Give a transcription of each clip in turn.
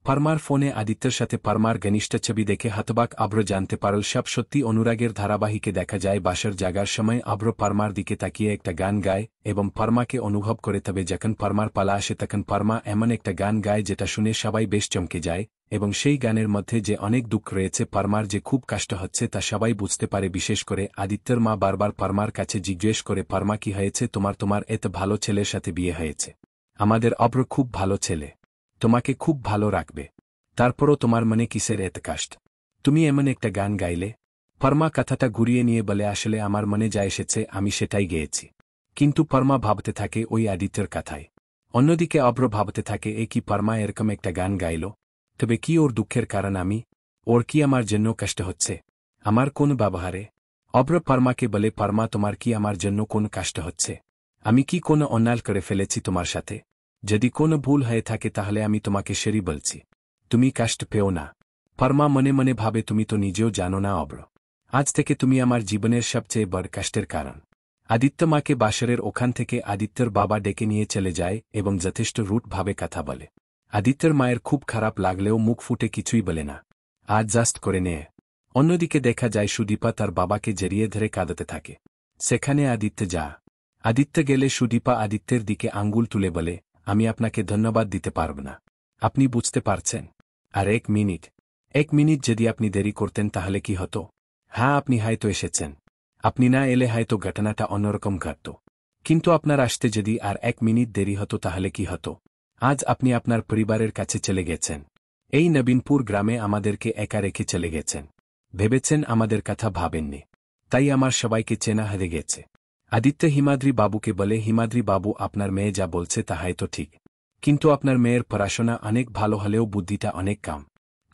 পারমার ফোনে আদিত্যর সাথে পারমার ঘনিষ্ঠ ছবি দেখে হতবাক আব্র জানতে পারল সব সত্যি। অনুরাগের ধারাবাহিকে দেখা যায় বাসার জাগার সময় আব্র পারমার দিকে তাকিয়ে একটা গান গায় এবং পারমাকে অনুভব করে, তবে যখন পারমার পালা আসে তখন পারমা এমন একটা গান গায় যেটা শুনে সবাই বেশ চমকে যায় এবং সেই গানের মধ্যে যে অনেক দুঃখ রয়েছে, পারমার যে খুব কষ্ট হচ্ছে তা সবাই বুঝতে পারে। বিশেষ করে আদিত্যর মা বারবার পারমার কাছে জিজ্ঞেস করে, পারমা কি হয়েছে তোমার এত ভালো ছেলের সাথে বিয়ে হয়েছে, আমাদের অব্র খুব ভালো ছেলে, তোমাকে খুব ভালো রাখবে, তারপরও তোমার মনে কিসের এত কষ্ট, তুমি এমন একটা গান গাইলে। পারমা কথাটা ঘুরিয়ে নিয়ে বলে, আসলে আমার মনে যা এসেছে আমি সেটাই গেয়েছি। কিন্তু পারমা ভাবতে থাকে ওই আদিত্যর কথায়। অন্যদিকে অব্র ভাবতে থাকে, এ কি পারমা এরকম একটা গান গাইল, তবে কি ওর দুঃখের কারণ আমি, ওর কি আমার জন্য কষ্ট হচ্ছে, আমার কোন ব্যবহারে। অব্র পারমাকে বলে, পারমা তোমার কি আমার জন্য কোন কষ্ট হচ্ছে, আমি কি কোনো অন্যায় করে ফেলেছি তোমার সাথে, যদি কোনো ভুল হয়ে থাকে তাহলে আমি তোমাকে সেরি বলছি, তুমি কষ্ট পেও না। পারমা মনে মনে ভাবে, তুমি তো নিজেও জানো না অব্র, আজ থেকে তুমি আমার জীবনের সবচেয়ে বড় কষ্টের কারণ। আদিত্য মাকে বাসরের ওখান থেকে আদিত্যর বাবা ডেকে নিয়ে চলে যায় এবং যথেষ্ট রুটভাবে কথা বলে। আদিত্যর মায়ের খুব খারাপ লাগলেও মুখ ফুটে কিছুই বলে না, আজ জাস্ট করে নেয়। অন্যদিকে দেখা যায় সুদীপা তার বাবাকে জড়িয়ে ধরে কাঁদতে থাকে। সেখানে আদিত্য গেলে সুদীপা আদিত্যের দিকে আঙ্গুল তুলে বলে, আমি আপনাকে ধন্যবাদ দিতে পারব না, আপনি বুঝতে পারছেন। আর এক মিনিট যদি আপনি দেরি করতেন তাহলে কি হতো। হ্যাঁ, আপনি হয়তো এসেছেন, আপনি না এলে হয়তো ঘটনাটা অন্যরকম ঘটত, কিন্তু আপনার আসতে যদি আর 1 মিনিট দেরি হতো তাহলে কি হতো। আজ আপনি আপনার পরিবারের কাছে চলে গেছেন, এই নবীনপুর গ্রামে আমাদেরকে একা রেখে চলে গেছেন, ভেবেছেন আমাদের কথা ভাবেননি, তাই আমার সবাইকে চেনা হয়ে গেছে। আদিত্য হিমাদ্রি বাবুকে বলে, হিমাদ্রি বাবু আপনার মেয়ে যা বলছে তা হয়তো ঠিক, কিন্তু আপনার মেয়ের পড়াশোনা অনেক ভালো হলেও বুদ্ধিটা অনেক কম।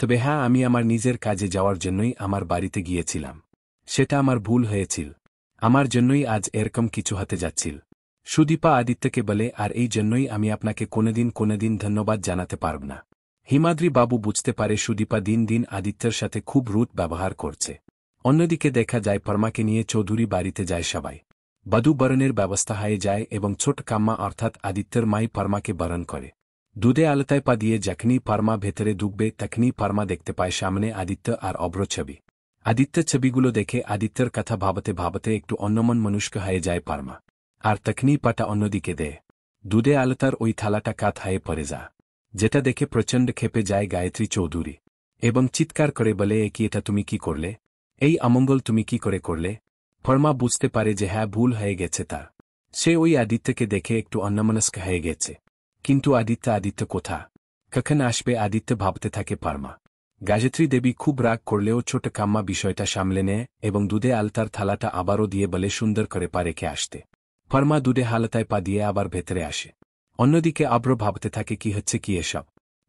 তবে হ্যাঁ, আমি আমার নিজের কাজে যাওয়ার জন্যই আমার বাড়িতে গিয়েছিলাম, সেটা আমার ভুল হয়েছিল, আমার জন্যই আজ এরকম কিছু হতে যাচ্ছিল। সুদীপা আদিত্যকে বলে, আর এই জন্যই আমি আপনাকে কোনোদিন ধন্যবাদ জানাতে পারব না। হিমাদ্রি বাবু বুঝতে পারে সুদীপা দিন দিন আদিত্যের সাথে খুব রুট ব্যবহার করছে। অন্যদিকে দেখা যায় পারমাকে নিয়ে চৌধুরী বাড়িতে যায় সবাই। বধূ বরণের ব্যবস্থা হয়ে যায় এবং ছোট কাম্মা অর্থাৎ আদিত্যর মাই পারমাকে বরণ করে। দুধে আলতায় পা দিয়ে যখনই পারমা ভেতরে ঢুকবে তখনই পারমা দেখতে পায় সামনে আদিত্য আর অব্র ছবি। আদিত্য ছবিগুলো দেখে আদিত্যর কথা ভাবতে ভাবতে একটু অন্যমন মনুষ্ক হয়ে যায় পারমা, আর তখনই পাটা অন্যদিকে দেয়। দুধে আলতার ওই থালাটা কাত হয়ে পড়ে যা, যেটা দেখে প্রচণ্ড ক্ষেপে যায় গায়ত্রী চৌধুরী এবং চিৎকার করে বলে, এ কি, এটা তুমি কি করলে, এই অমঙ্গল তুমি কি করে করলে। পারমা বুঝতে পারে যে হ্যাঁ, ভুল হয়ে গেছে তার, সে ওই আদিত্যকে দেখে একটু অন্যমনস্ক হয়ে গেছে। কিন্তু আদিত্য কোথা, কখন আসবে আদিত্য ভাবতে থাকে পারমা। গায়ত্রী দেবী খুব রাগ করলেও ছোট কাম্মা বিষয়টা সামলে নেয় এবং দুধে আলতার থালাটা আবারও দিয়ে বলে সুন্দর করে পা রেখে আসতে। পারমা দুধে হালতায় পা দিয়ে আবার ভেতরে আসে। অন্যদিকে অব্র ভাবতে থাকে, কি হচ্ছে কি এসব,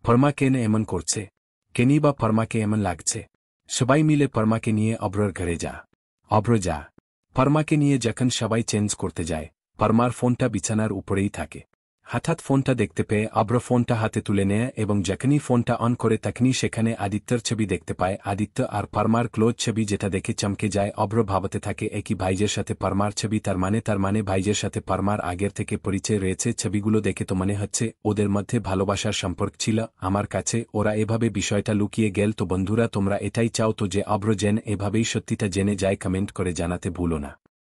পারমা কেন এমন করছে, কেনই বা পারমাকে এমন লাগছে। সবাই মিলে পারমাকে নিয়ে অব্রর ঘরে অব্র যা। পারমাকে নিয়ে যখন সবাই চেঞ্জ করতে যায়, পারমার ফোনটা বিছানার উপরেই থাকে। হঠাৎ ফোনটা দেখতে পেয়ে অব্র ফোনটা হাতে তুলে নেয় এবং যখনই ফোনটা অন করে তখনই সেখানে আদিত্যর ছবি দেখতে পায়। আদিত্য আর পারমার ক্লোজ ছবি, যেটা দেখে চমকে যায় অব্র। ভাবতে থাকে, একই ভাইজের সাথে পারমার ছবি, তার মানে ভাইজের সাথে পারমার আগের থেকে পরিচয় রয়েছে। ছবিগুলো দেখে তো মনে হচ্ছে ওদের মধ্যে ভালোবাসার সম্পর্ক ছিল। আমার কাছে ওরা এভাবে বিষয়টা লুকিয়ে গেল। তো বন্ধুরা, তোমরা এটাই চাও তো যে অব্র যেন এভাবেই সত্যিটা জেনে যায়? কমেন্ট করে জানাতে ভুলো না।